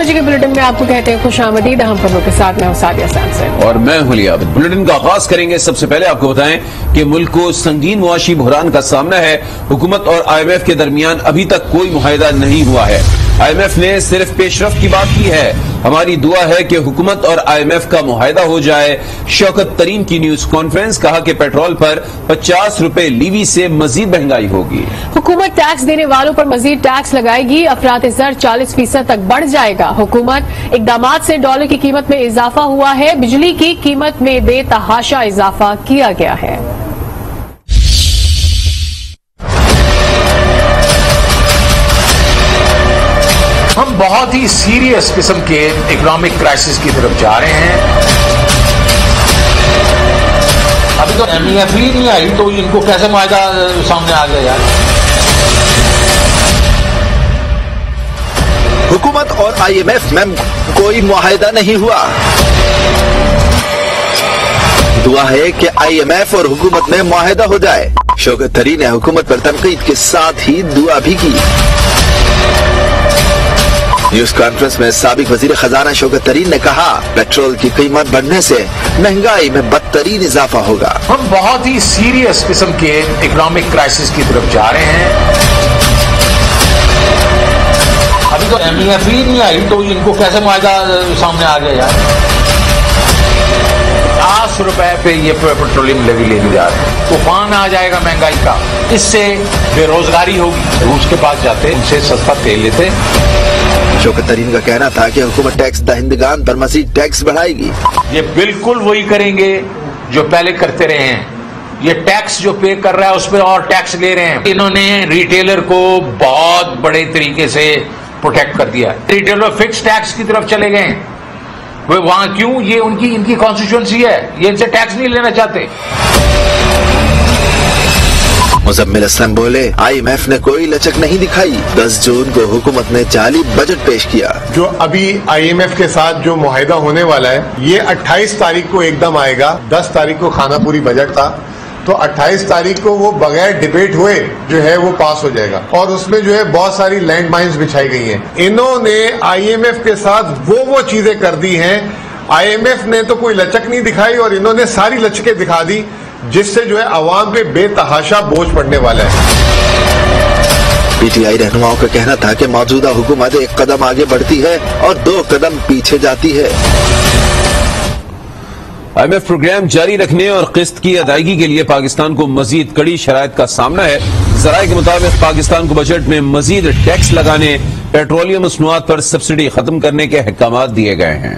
بجے کے بلیٹن میں آپ کو کہتے ہیں خوش آمدید. اہم خبروں کے ساتھ میں ہوں سعدیہ سانسن اور میں ہوں لیاقت. بلیٹن کا آغاز کریں گے. سب سے پہلے آپ کو بتائیں کہ ملک کو سنگین معاشی بحران کا سامنا ہے. حکومت اور IMF کے درمیان ابھی تک کوئی معاہدہ نہیں ہوا ہے. IMF نے صرف پیش رفت کی بات کی ہے. ہماری دعا ہے کہ حکومت اور IMF کا معاہدہ ہو جائے. شوکت ترین کی نیوز کانفرنس. کہا کہ پیٹرول پر 50 روپے لیوی سے مزید مہنگائی ہوگی. حکومت ٹیکس دینے والوں پر مزید ٹیکس لگائے گی. افراط زر 40% تک بڑھ جائے گا. حکومت اقدامات سے ڈالر کی قیمت میں اضافہ ہوا ہے. بجلی کی قیمت میں بے تحاشا اضافہ کیا گیا ہے. ہم بہت ہی سیریس قسم کے اکنامک کرائسس کی طرف جا رہے ہیں. ابھی تو MEF ہی نہیں آئی تو ان کو کیسے معاہدہ سامنے آ گیا یار. حکومت اور IMF میں کوئی معاہدہ نہیں ہوا. دعا ہے کہ IMF اور حکومت میں معاہدہ ہو جائے. شوکت ترین نے حکومت پر تنقید کے ساتھ ہی دعا بھی کی. نیوز کانفرنس میں سابق وزیر خزانہ شوکت ترین نے کہا پیٹرول کی قیمت بڑھنے سے مہنگائی میں بدترین اضافہ ہوگا. ہم بہت ہی سیریس قسم کے اکنامک کرائسس کی طرف جا رہے ہیں. ابھی تو MEF ہی نہیں آئی تو ان کو کیسے معاہدہ سامنے آ گیا یار. 50 روپے پہ یہ پیٹرولیم لیوی لینے جا رہے ہیں. طوفان آ جائے گا مہنگائی کا. اس سے بے روزگاری ہوگی. روس کے پاس جاتے ان سے سستا تیل لیتے. شوکت ترین کا کہنا تھا کہ حکومت ٹیکس دہندگان پر مزید ٹیکس بڑھائے گی. یہ بالکل وہی کریں گے جو پہلے کرتے رہے ہیں. یہ ٹیکس جو پے کر رہا ہے اس پہ اور ٹیکس لے رہے ہیں. انہوں نے ریٹیلر کو بہت بڑے طریقے سے پروٹیکٹ کر دیا. ریٹیلر فکس ٹیکس کی طرف چلے گئے. وہاں کیوں؟ یہ ان کی کانسٹیٹوئنسی ہے. یہ ان سے ٹیکس نہیں لینا چاہتے. مزمل حسن بولے IMF نے کوئی لچک نہیں دکھائی. 10 جون کو حکومت نے جعلی بجٹ پیش کیا. جو ابھی IMF کے ساتھ جو معاہدہ ہونے والا ہے یہ 28 تاریخ کو ایک دم آئے گا. 10 تاریخ کو خانہ پوری بجٹ تھا تو 28 تاریخ کو وہ بغیر ڈیبیٹ ہوئے جو ہے وہ پاس ہو جائے گا. اور اس میں جو ہے بہت ساری لینڈ مائنز بچھائی گئی ہیں. انہوں نے IMF کے ساتھ وہ چیزیں کر دی ہیں. IMF نے تو کوئی لچک نہیں دکھائی اور انہوں نے ساری لچکیں دکھا دی جس سے جو ہے عوام پہ بے تحاشا بوجھ پڑنے والا ہے. PTI رہنماؤں کا کہنا تھا کہ موجودہ حکومت 1 قدم آگے بڑھتی ہے اور 2 قدم پیچھے جاتی ہے. IMF پروگرام جاری رکھنے اور قسط کی ادائیگی کے لیے پاکستان کو مزید کڑی شرائط کا سامنا ہے. ذرائع کے مطابق پاکستان کو بجٹ میں مزید ٹیکس لگانے، پیٹرولیم مصنوعات پر سبسڈی ختم کرنے کے احکامات دیے گئے ہیں.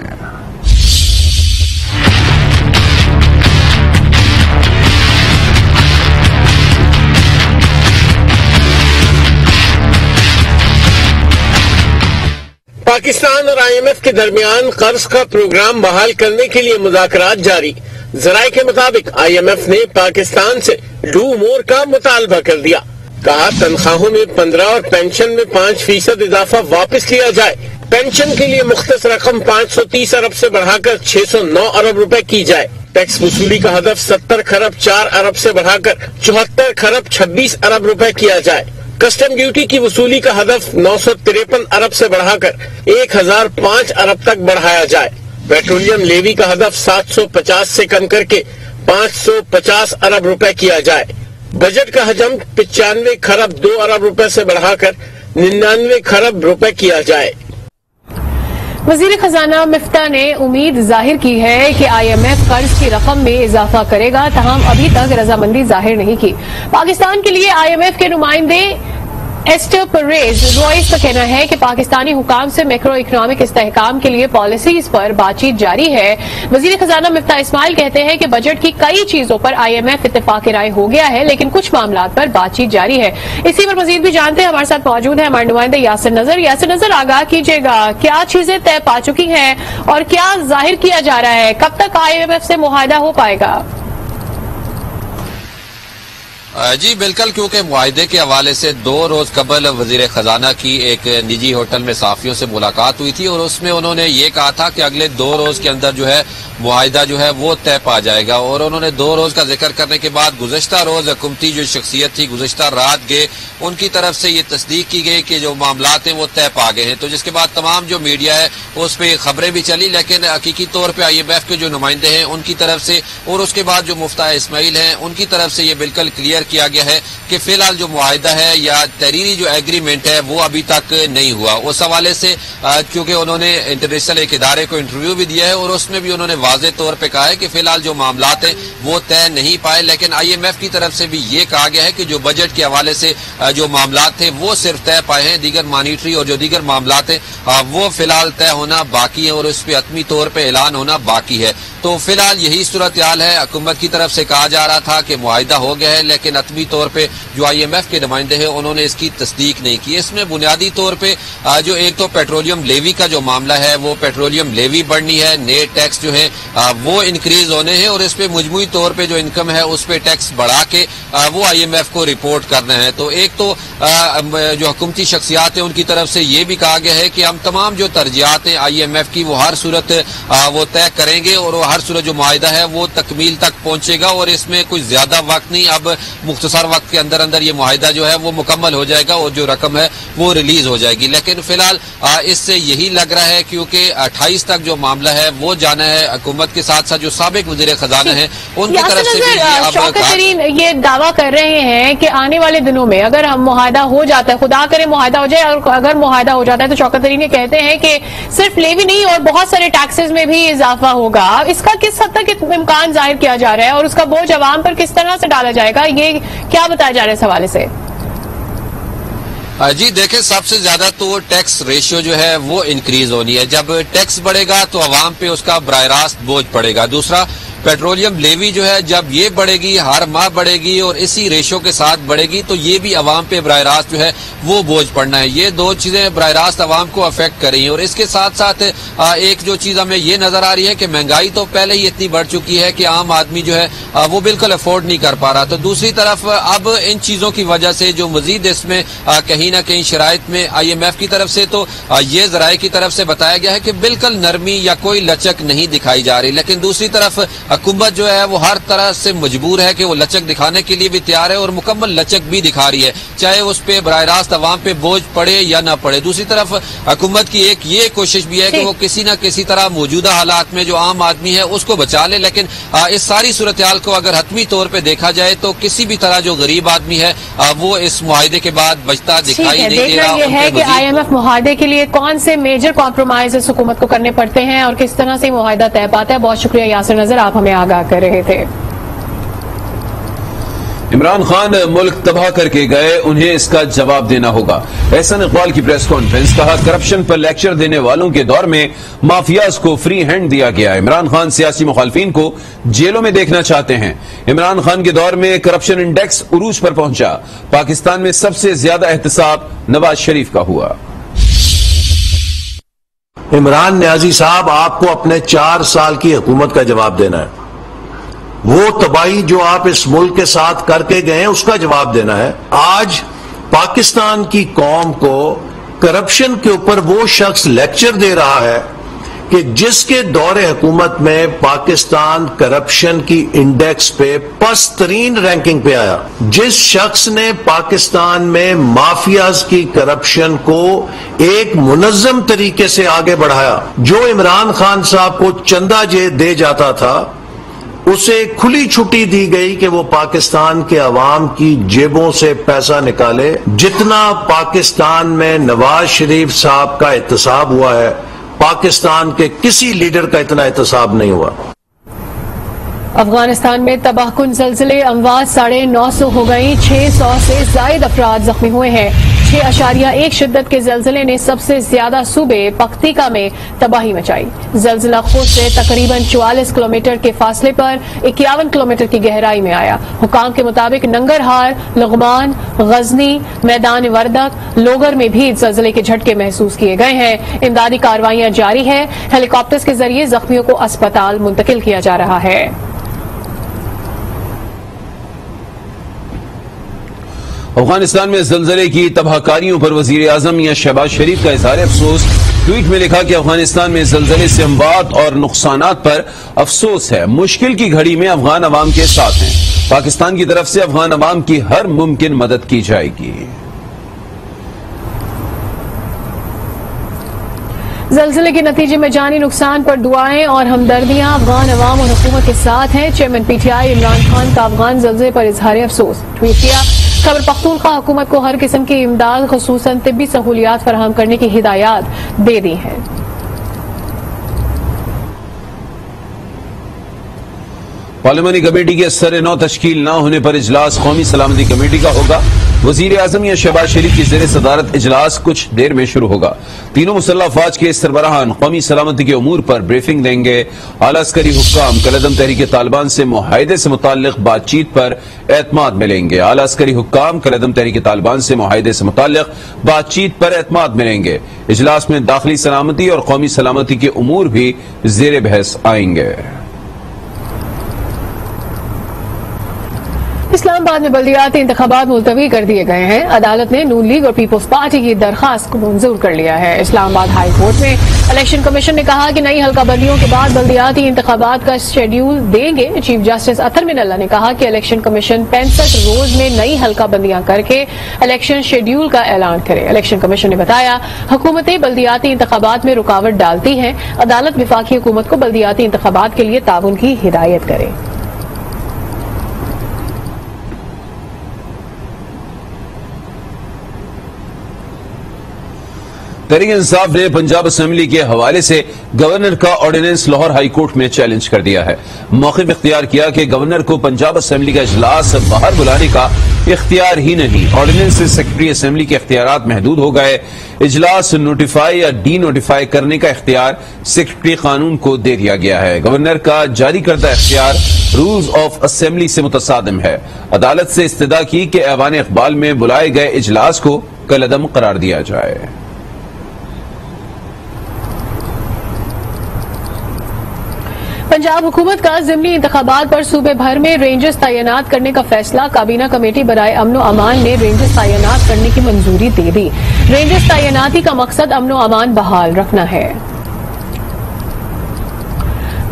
پاکستان اور IMF کے درمیان قرض کا پروگرام بحال کرنے کے لیے مذاکرات جاری. ذرائع کے مطابق IMF نے پاکستان سے ڈو مور کا مطالبہ کر دیا. کہا تنخواہوں میں 15 اور پینشن میں 5% اضافہ واپس لیا جائے. پینشن کے لیے مختص رقم 530 ارب سے بڑھا کر 609 ارب روپے کی جائے. ٹیکس وصولی کا ہدف 70 خرب 4 ارب سے بڑھا کر 74 خرب 26 ارب روپے کیا جائے. کسٹم ڈیوٹی کی وصولی کا ہدف 953 ارب سے بڑھا کر 1005 ارب تک بڑھایا جائے. پیٹرولیم لیوی کا ہدف 750 سے کم کر کے 550 ارب روپے کیا جائے. بجٹ کا حجم 95 خرب 2 ارب روپے سے بڑھا کر 99 خرب روپے کیا جائے. وزیر خزانہ مفتاح نے امید ظاہر کی ہے کہ IMF قرض کی رقم میں اضافہ کرے گا، تاہم ابھی تک رضامندی ظاہر نہیں کی. پاکستان کے لیے IMF کے نمائندے ایسٹر پریز روئس کا کہنا ہے کہ پاکستانی حکام سے میکرو اکنامک استحکام کے لیے پالیسیز پر بات چیت جاری ہے. وزیر خزانہ مفتاح اسماعیل کہتے ہیں کہ بجٹ کی کئی چیزوں پر IMF اتفاق رائے ہو گیا ہے لیکن کچھ معاملات پر بات چیت جاری ہے. اسی پر مزید بھی جانتے ہیں. ہمارے ساتھ موجود ہیں ہمارے نمائندے یاسر نظر. یاسر نظر، آگاہ کیجیے گا کیا چیزیں طے پا چکی ہیں اور کیا ظاہر کیا جا رہا ہے؟ کب تک IMF سے معاہدہ ہو پائے گا؟ جی بالکل، کیونکہ معاہدے کے حوالے سے 2 روز قبل وزیر خزانہ کی ایک نجی ہوٹل میں صحافیوں سے ملاقات ہوئی تھی اور اس میں انہوں نے یہ کہا تھا کہ اگلے 2 روز کے اندر جو ہے معاہدہ جو ہے وہ طے پا جائے گا، اور انہوں نے 2 روز کا ذکر کرنے کے بعد گزشتہ روز حکومتی جو شخصیت تھی گزشتہ رات گئے ان کی طرف سے یہ تصدیق کی گئی کہ جو معاملات ہیں وہ طے پا گئے ہیں، تو جس کے بعد تمام جو میڈیا ہے اس پہ خبریں بھی چلی، لیکن حقیقی طور پہ IMF کے جو نمائندے ہیں ان کی طرف سے اور اس کے بعد جو مفتاح اسماعیل ہیں ان کی طرف سے یہ بالکل کلیئر کیا گیا ہے کہ فی الحال جو معاہدہ ہے یا تحریری جو ایگریمنٹ ہے وہ ابھی تک نہیں ہوا۔ اس حوالے سے کیونکہ انہوں نے انٹرنیشنل ایک ادارے کو انٹرویو بھی دیا ہے اور اس میں بھی انہوں نے واضح طور پہ کہا ہے کہ فی الحال جو معاملات ہیں وہ طے نہیں پائے، لیکن IMF کی طرف سے بھی یہ کہا گیا ہے کہ جو بجٹ کے حوالے سے جو معاملات تھے وہ صرف طے پائے ہیں، دیگر مانیٹری اور جو دیگر معاملات ہیں وہ فی الحال طے ہونا باقی ہیں اور اس پہ حتمی طور پہ اعلان ہونا باقی ہے۔ تو فی الحال یہی صورتحال ہے، حکومت کی طرف سے کہا جا رہا تھا کہ معاہدہ ہو گیا ہے، لیکن حتمی طور پہ جو IMF کے نمائندے ہیں انہوں نے اس کی تصدیق نہیں کی۔ اس میں بنیادی طور پہ جو ایک تو پیٹرولیم لیوی کا جو معاملہ ہے وہ پیٹرولیم لیوی بڑھنی ہے، نئے ٹیکس جو ہے وہ انکریز ہونے ہیں اور اس پہ مجموعی طور پہ جو انکم ہے اس پہ ٹیکس بڑھا کے وہ IMF کو رپورٹ کرنا ہے۔ تو ایک تو جو حکومتی شخصیات ہیں ان کی طرف سے یہ بھی کہا گیا ہے کہ ہم تمام جو ترجیحات ہیں IMF کی وہ ہر صورت وہ طے کریں گے اور ہر صورت جو معاہدہ ہے وہ تکمیل تک پہنچے گا اور اس میں کوئی زیادہ وقت نہیں، اب مختصر وقت کے اندر اندر یہ معاہدہ جو ہے وہ مکمل ہو جائے گا اور جو رقم ہے وہ ریلیز ہو جائے گی۔ لیکن فی الحال اس سے یہی لگ رہا ہے کیونکہ 28 تک جو معاملہ ہے وہ جانا ہے حکومت کے ساتھ ساتھ جو سابق وزیر خزانہ ہیں ان کی طرف سے بھی شوکت ترین یہ دعویٰ کر رہے ہیں کہ آنے والے دنوں میں اگر ہم معاہدہ ہو جاتا ہے، خدا کرے معاہدہ ہو جائے، اور اگر معاہدہ ہو جاتا ہے تو شوکت ترین یہ کہتے ہیں کہ صرف لیوی نہیں اور بہت سارے ٹیکسز میں بھی اضافہ ہوگا۔ اس کا کس حد تک امکان ظاہر کیا جا رہا ہے اور اس کا بوجھ عوام پر کس طرح سے ڈالا جائے گا، یہ کیا بتایا جا رہا ہے اس حوالے سے؟ جی دیکھیں، سب سے زیادہ تو ٹیکس ریشیو جو ہے وہ انکریز ہونی ہے۔ جب ٹیکس بڑھے گا تو عوام پہ اس کا براہ راست بوجھ پڑے گا۔ دوسرا پیٹرولیم لیوی جو ہے جب یہ بڑھے گی، ہر ماہ بڑھے گی اور اسی ریشو کے ساتھ بڑھے گی تو یہ بھی عوام پہ براہ راست جو ہے وہ بوجھ پڑنا ہے۔ یہ 2 چیزیں براہ راست عوام کو افیکٹ کر رہی ہیں اور اس کے ساتھ ساتھ ایک جو چیز ہمیں یہ نظر آ رہی ہے کہ مہنگائی تو پہلے ہی اتنی بڑھ چکی ہے کہ عام آدمی جو ہے وہ بالکل افورڈ نہیں کر پا رہا۔ تو دوسری طرف اب ان چیزوں کی وجہ سے جو مزید اس میں کہیں نہ کہیں شرائط میں IMF کی طرف سے تو یہ ذرائع کی طرف سے بتایا گیا ہے کہ بالکل نرمی یا کوئی لچک نہیں دکھائی جا رہی، لیکن دوسری طرف حکومت جو ہے وہ ہر طرح سے مجبور ہے کہ وہ لچک دکھانے کے لیے بھی تیار ہے اور مکمل لچک بھی دکھا رہی ہے، چاہے اس پہ براہ راست عوام پہ بوجھ پڑے یا نہ پڑے۔ دوسری طرف حکومت کی ایک یہ کوشش بھی ہے کہ وہ کسی نہ کسی طرح موجودہ حالات میں جو عام آدمی ہے اس کو بچا لے، لیکن اس ساری صورتحال کو اگر حتمی طور پہ دیکھا جائے تو کسی بھی طرح جو غریب آدمی ہے وہ اس معاہدے کے بعد بچتا دکھائی نہیں دے رہا۔ یہ ہے کہ IMF معاہدے کے لیے کون سے میجر کمپرومائز اس حکومت کو کرنے پڑتے ہیں اور کس طرح سے معاہدہ طے پاتا ہے۔ بہت شکریہ یاسر نذر، آپ ہمیں آگاہ کر رہے تھے۔ عمران خان ملک تباہ کر کے گئے، انہیں اس کا جواب دینا ہوگا۔ احسان اقبال کی پریس کانفرنس، کہا کرپشن پر لیکچر دینے والوں کے دور میں مافیاز کو فری ہینڈ دیا گیا۔ عمران خان سیاسی مخالفین کو جیلوں میں دیکھنا چاہتے ہیں۔ عمران خان کے دور میں کرپشن انڈیکس عروج پر پہنچا۔ پاکستان میں سب سے زیادہ احتساب نواز شریف کا ہوا۔ عمران نیازی صاحب، آپ کو اپنے 4 سال کی حکومت کا جواب دینا ہے۔ وہ تباہی جو آپ اس ملک کے ساتھ کر کے گئے ہیں اس کا جواب دینا ہے۔ آج پاکستان کی قوم کو کرپشن کے اوپر وہ شخص لیکچر دے رہا ہے کہ جس کے دور حکومت میں پاکستان کرپشن کی انڈیکس پہ پست ترین رینکنگ پہ آیا، جس شخص نے پاکستان میں مافیاز کی کرپشن کو ایک منظم طریقے سے آگے بڑھایا، جو عمران خان صاحب کو چندہ دے جاتا تھا اسے کھلی چھٹی دی گئی کہ وہ پاکستان کے عوام کی جیبوں سے پیسہ نکالے۔ جتنا پاکستان میں نواز شریف صاحب کا احتساب ہوا ہے، پاکستان کے کسی لیڈر کا اتنا احتساب نہیں ہوا۔ افغانستان میں تباہ کن زلزلے، اموات 950 ہو گئی، 600 سے زائد افراد زخمی ہوئے ہیں۔ 6.1 شدت کے زلزلے نے سب سے زیادہ صوبے پختیکا میں تباہی مچائی۔ زلزلہ خود سے تقریباً 44 کلومیٹر کے فاصلے پر 51 کلومیٹر کی گہرائی میں آیا۔ حکام کے مطابق ننگرہار، لغمان، غزنی، میدان وردک، لوگر میں بھی زلزلے کے جھٹکے محسوس کیے گئے ہیں۔ امدادی کارروائیاں جاری ہیں، ہیلی کاپٹرز کے ذریعے زخمیوں کو اسپتال منتقل کیا جا رہا ہے۔ افغانستان میں زلزلے کی تباہ کاریوں پر وزیر اعظم یا شہباز شریف کا اظہار افسوس. ٹویٹ میں لکھا کہ افغانستان میں زلزلے سے اموات اور نقصانات پر افسوس ہے. مشکل کی گھڑی میں افغان عوام کے ساتھ ہیں. پاکستان کی طرف سے افغان عوام کی ہر ممکن مدد کی جائے گی. زلزلے کے نتیجے میں جانی نقصان پر دعائیں اور ہمدردیاں افغان عوام اور حکومت کے ساتھ ہیں. Chairman P T I Imran Khan کا افغان زلزلے پر اظہار افسوس. ٹویٹ کیا. خیبر پختونخوا حکومت کو ہر قسم کی امداد خصوصاً طبی سہولیات فراہم کرنے کی ہدایات دے دی ہیں. پارلیمانی کمیٹی کے سر نو تشکیل نہ ہونے پر اجلاس قومی سلامتی کمیٹی کا ہوگا. وزیر اعظم یا شہباز شریف کی زیر صدارت اجلاس کچھ دیر میں شروع ہوگا. تینوں مسلح افواج کے سربراہان قومی سلامتی کے امور پر بریفنگ دیں گے. اعلی عسکری حکام کالعدم تحریک طالبان سے معاہدے سے متعلق بات چیت پر اعتماد ملیں گے. اعلی عسکری حکام کالعدم تحریک طالبان سے معاہدے سے متعلق بات چیت پر اعتماد ملیں گے. اجلاس میں داخلی سلامتی اور قومی سلامتی کے امور بھی زیر بحث آئیں گے. اسلام آباد میں بلدیاتی انتخابات ملتوی کر دیے گئے ہیں. عدالت نے نون لیگ اور پیپلز پارٹی کی درخواست کو منظور کر لیا ہے. اسلام آباد ہائی کورٹ میں الیکشن کمیشن نے کہا کہ نئی حلقہ بندیوں کے بعد بلدیاتی انتخابات کا شیڈیول دیں گے. چیف جسٹس اطہر من اللہ نے کہا کہ الیکشن کمیشن 65 روز میں نئی حلقہ بندیاں کر کے الیکشن شیڈیول کا اعلان کرے. الیکشن کمیشن نے بتایا حکومتیں بلدیاتی انتخابات میں رکاوٹ ڈالتی ہیں. عدالت وفاقی حکومت کو بلدیاتی انتخابات کے لیے تعاون کی ہدایت کرے. تحریک انصاف نے پنجاب اسمبلی کے حوالے سے گورنر کا آرڈیننس لاہور ہائی کورٹ میں چیلنج کر دیا ہے. موقف اختیار کیا کہ گورنر کو پنجاب اسمبلی کا اجلاس باہر بلانے کا اختیار ہی نہیں. آرڈیننس سے سیکرٹری اسمبلی کے اختیارات محدود ہو گئے. اجلاس نوٹیفائی یا ڈی نوٹیفائی کرنے کا اختیار سیکرٹری قانون کو دے دیا گیا ہے. گورنر کا جاری کردہ اختیار رولز آف اسمبلی سے متصادم ہے. عدالت سے استدعا کی کہ ایوان اقبال میں بلائے گئے اجلاس کو کالعدم قرار دیا جائے. پنجاب حکومت کا ضمنی انتخابات پر صوبے بھر میں رینجرز تعینات کرنے کا فیصلہ. کابینہ کمیٹی برائے امن و امان نے رینجرز تعینات کرنے کی منظوری دے دی. رینجرز تعیناتی کا مقصد امن و امان بحال رکھنا ہے.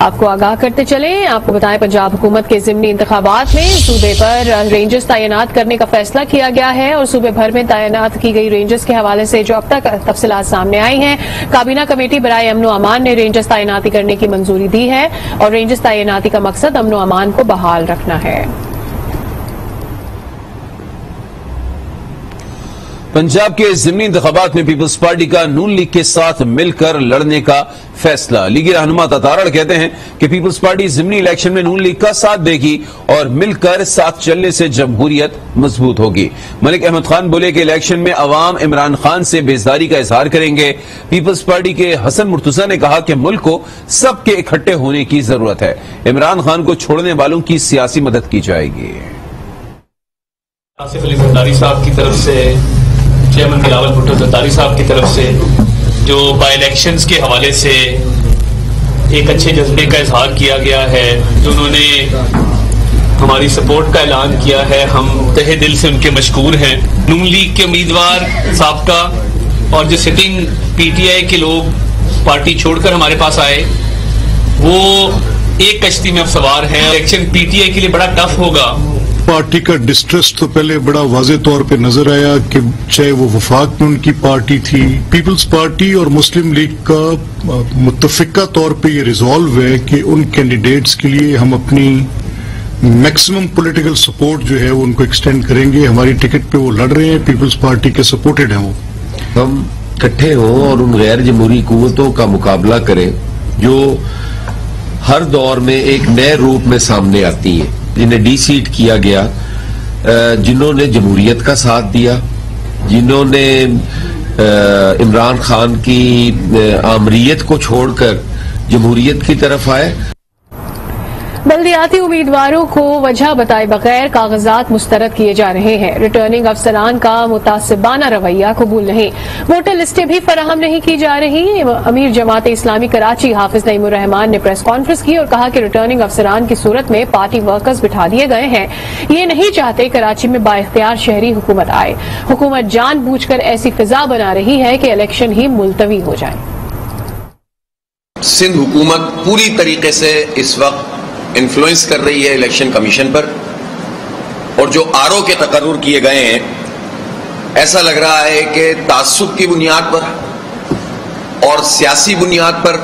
آپ کو آگاہ کرتے چلیں. آپ کو بتائیں پنجاب حکومت کے ضمنی انتخابات میں صوبے پر رینجرز تعینات کرنے کا فیصلہ کیا گیا ہے اور صوبے بھر میں تعینات کی گئی رینجرز کے حوالے سے جو اب تک تفصیلات سامنے آئی ہیں. کابینہ کمیٹی برائے امن و امان نے رینجرز تعیناتی کرنے کی منظوری دی ہے اور رینجرز تعیناتی کا مقصد امن و امان کو بحال رکھنا ہے. پنجاب کے ضمنی انتخابات میں پیپلز پارٹی کا نون لیگ کے ساتھ مل کر لڑنے کا فیصلہ. لیگی رہنما تتارڑ کہتے ہیں کہ پیپلز پارٹی ضمنی الیکشن میں نون لیگ کا ساتھ دے گی اور مل کر ساتھ چلنے سے جمہوریت مضبوط ہوگی. ملک احمد خان بولے کہ الیکشن میں عوام عمران خان سے بیزاری کا اظہار کریں گے. پیپلز پارٹی کے حسن مرتضیٰ نے کہا کہ ملک کو سب کے اکٹھے ہونے کی ضرورت ہے. عمران خان کو چھوڑنے والوں کی سیاسی مدد کی جائے گی. آصف علی زرداری صاحب کی طرف سے، چیئرمین بلاول بھٹو زرداری صاحب کی طرف سے جو بائی الیکشنز کے حوالے سے ایک اچھے جذبے کا اظہار کیا گیا ہے، جو انہوں نے ہماری سپورٹ کا اعلان کیا ہے، ہم تہہ دل سے ان کے مشکور ہیں. نون لیگ کے امیدوار سابقہ اور جو سٹنگ پی ٹی آئی کے لوگ پارٹی چھوڑ کر ہمارے پاس آئے، وہ ایک کشتی میں اب سوار ہیں. الیکشن پی ٹی آئی کے لیے بڑا ٹف ہوگا. پارٹی کا ڈسٹرس تو پہلے بڑا واضح طور پہ نظر آیا کہ چاہے وہ وفاق میں ان کی پارٹی تھی، پیپلز پارٹی اور مسلم لیگ کا متفقہ طور پہ یہ ریزالو ہے کہ ان کینڈیڈیٹس کے لیے ہم اپنی میکسیمم پولیٹیکل سپورٹ جو ہے وہ ان کو ایکسٹینڈ کریں گے. ہماری ٹکٹ پہ وہ لڑ رہے ہیں، پیپلز پارٹی کے سپورٹڈ ہیں. وہ ہم اکٹھے ہوں اور ان غیر جمہوری قوتوں کا مقابلہ کریں جو ہر دور میں ایک نئے روپ میں سامنے آتی ہیں، جنہیں ڈی سیٹ کیا گیا، جنہوں نے جمہوریت کا ساتھ دیا، جنہوں نے عمران خان کی آمریت کو چھوڑ کر جمہوریت کی طرف آئے. بلدیاتی امیدواروں کو وجہ بتائے بغیر کاغذات مسترد کیے جا رہے ہیں. ریٹرننگ افسران کا متعصبانہ رویہ قبول نہیں. ووٹر لسٹیں بھی فراہم نہیں کی جا رہی. امیر جماعت اسلامی کراچی حافظ نعیم الرحمان نے پریس کانفرنس کی اور کہا کہ ریٹرننگ افسران کی صورت میں پارٹی ورکرز بٹھا دیے گئے ہیں. یہ نہیں چاہتے کراچی میں بااختیار شہری حکومت آئے. حکومت جان بوجھ کر ایسی فضا بنا رہی ہے کہ الیکشن ہی ملتوی ہو جائے. سندھ حکومت پوری طریقے سے اس وقت انفلوئنس کر رہی ہے الیکشن کمیشن پر، اور جو آر او کے تقرر کیے گئے ہیں ایسا لگ رہا ہے کہ تعصب کی بنیاد پر اور سیاسی بنیاد پر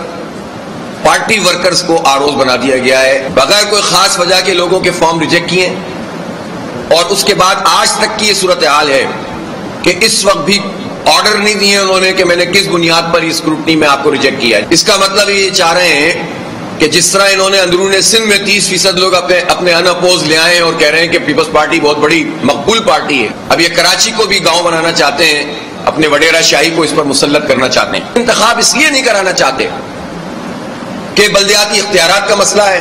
پارٹی ورکرز کو آر اوز بنا دیا گیا ہے بغیر کوئی خاص وجہ کے. لوگوں کے فارم ریجیکٹ کیے اور اس کے بعد آج تک کی یہ صورتحال ہے کہ اس وقت بھی آرڈر نہیں دیے انہوں نے کہ میں نے کس بنیاد پر اس اسکروٹنی میں آپ کو ریجیکٹ کیا ہے. اس کا مطلب یہ چاہ رہے ہیں کہ جس طرح انہوں نے اندرون سندھ میں 30% لوگ اپنے ان اپوز لے آئے اور کہہ رہے ہیں کہ پیپلز پارٹی بہت بڑی مقبول پارٹی ہے، اب یہ کراچی کو بھی گاؤں بنانا چاہتے ہیں، اپنے وڈیرہ شاہی کو اس پر مسلط کرنا چاہتے ہیں. انتخاب اس لیے نہیں کرانا چاہتے کہ بلدیاتی اختیارات کا مسئلہ ہے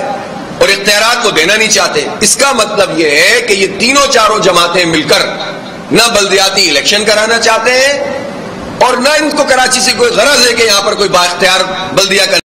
اور اختیارات کو دینا نہیں چاہتے. اس کا مطلب یہ ہے کہ یہ تینوں چاروں جماعتیں مل کر نہ بلدیاتی الیکشن کرانا چاہتے ہیں اور نہ ان کو کراچی سے کوئی غرض ہے کہ یہاں پر کوئی بااختیار بلدیہ کا